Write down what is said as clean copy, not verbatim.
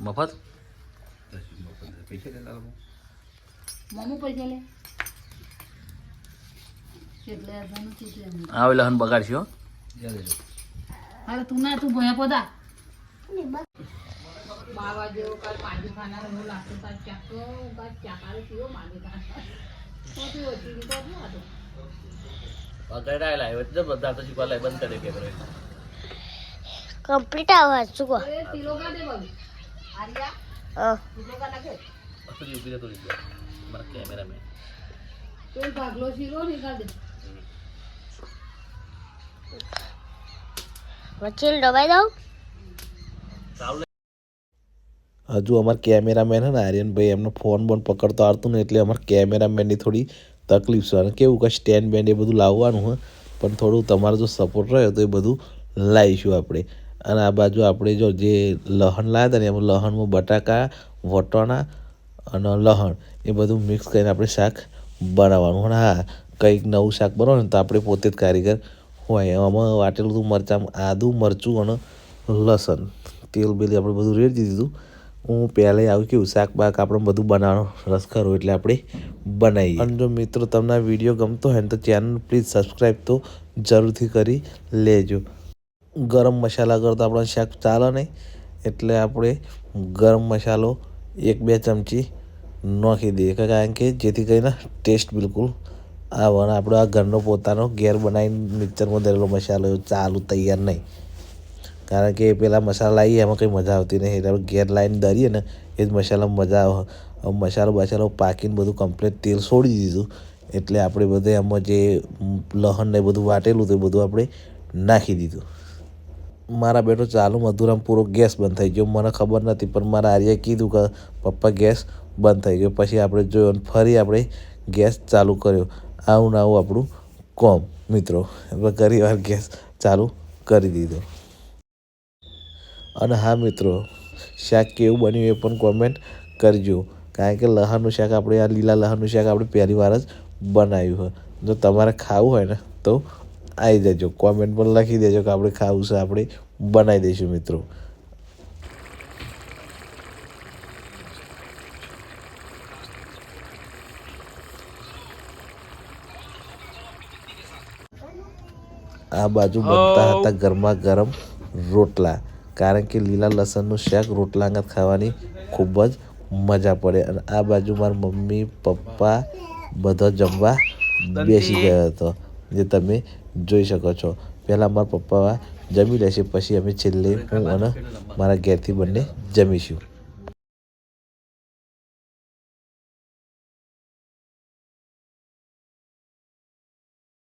મફત આવે લહન બગાડશો. અરે તું ના તું ભયા પદા બાવા જેવો કાલ પાજી ખાના નો લાગતો તાર ચાકો કાલ ચાકારે પીઓ માગે ખાના કોતી ઓછી તો ના તો બગાડા લાવ્યો એટલે બધા તો શીખવા લાય બંધ કરે કે કરે કમ્પ્લીટ આવાજ શું કહો એ તિલો કા દે બગી આરિયા તિલો કા નાખે તો જી બીજો તો જી મારા કેમેરામેન તો ભાગલો શીરો નીકાળ દે વચ્ચે દબાઈ દઉં. હજુ અમારા કેમેરામેન હે ને આર્યનભાઈ એમનો ફોન બોન પકડતો આવતું ને એટલે અમારા કેમેરામેનની થોડી તકલીફ છે. અને કેવું કે સ્ટેન્ડ બેન્ડ એ બધું લાવવાનું હોય પણ થોડું તમારો જો સપોર્ટ રહ્યો તો એ બધું લાવીશું આપણે. અને આ બાજુ આપણે જો જે લહણ લાવ્યા હતા ને એમાં લહણમાં બટાકા વટાણા અને લહણ એ બધું મિક્સ કરીને આપણે શાક બનાવવાનું. અને હા કંઈક નવું શાક બનાવવાનું તો આપણે પોતે જ કારીગર હોય. આમાં વાટેલું હતું મરચાં આદું મરચું અને લસણ તેલ બેલ આપણે બધું રેડી દીધું. હું પહેલાં આવું કેવું શાક બાક આપણે બધું બનાવવાનો રસ ખરો એટલે આપણે બનાવીએ. અને જો મિત્રો તમને આ વિડીયો ગમતો હોય ને તો ચેનલ પ્લીઝ સબસ્ક્રાઈબ તો જરૂરથી કરી લેજો. ગરમ મસાલા કરતાં આપણને શાક ચાલે નહીં એટલે આપણે ગરમ મસાલો 1-2 ચમચી નાખી દઈએ કારણ કે જેથી કરીને ટેસ્ટ બિલકુલ આવે. અને આપણો આ ઘરનો પોતાનો ઘેર બનાવીને મિક્સરમાં દરેલો મસાલો ચાલુ તૈયાર નહીં કારણ કે પેલા મસાલા લાવીએ એમાં કંઈ મજા આવતી નહીં એટલે ઘેર લાવીને દરીએ ને એ જ મસાલામાં મજા આવે. મસાલો બસાલો પાકીને બધું કમ્પ્લીટ તેલ છોડી દીધું એટલે આપણે બધે એમાં જે લહણ ને બધું વાટેલું હતું એ બધું આપણે નાખી દીધું. મારા બેટો ચાલુ મધુરામ પૂરો ગેસ બંધ થઈ ગયો. મને ખબર નથી પણ મારા આર્યએ કીધું કે પપ્પા ગેસ બંધ થઈ ગયો. પછી આપણે જોયું ફરી આપણે ગેસ ચાલુ કર્યો. આવું ને આવું આપણું કોમ મિત્રો એટલે ઘણી વાર ગેસ ચાલુ કરી દીધો. અને હા મિત્રો શાક કેવું બન્યું એ પણ કોમેન્ટ કરજો કારણ કે લહણનું શાક આપણે આ લીલા લહણનું શાક આપણે પહેલી વાર જ બનાવ્યું હોય. જો તમારે ખાવું હોય ને તો આવી જજો કોમેન્ટ પણ લખી દેજો કે આપણે ખાવું છે આપણે બનાવી દઈશું મિત્રો. આ બાજુ બનતા હતા ગરમા ગરમ રોટલા કારણ કે લીલા લસણનું શાક રોટલા અંગત ખાવાની ખૂબ જ મજા પડે. અને આ બાજુ મારા મમ્મી પપ્પા બધા જમવા બેસી ગયો હતો જે તમે જોઈ શકો છો. પહેલાં મારા પપ્પા જમી લેશે પછી અમે છેલ્લે હું અને મારા ઘેરથી બંને જમીશું.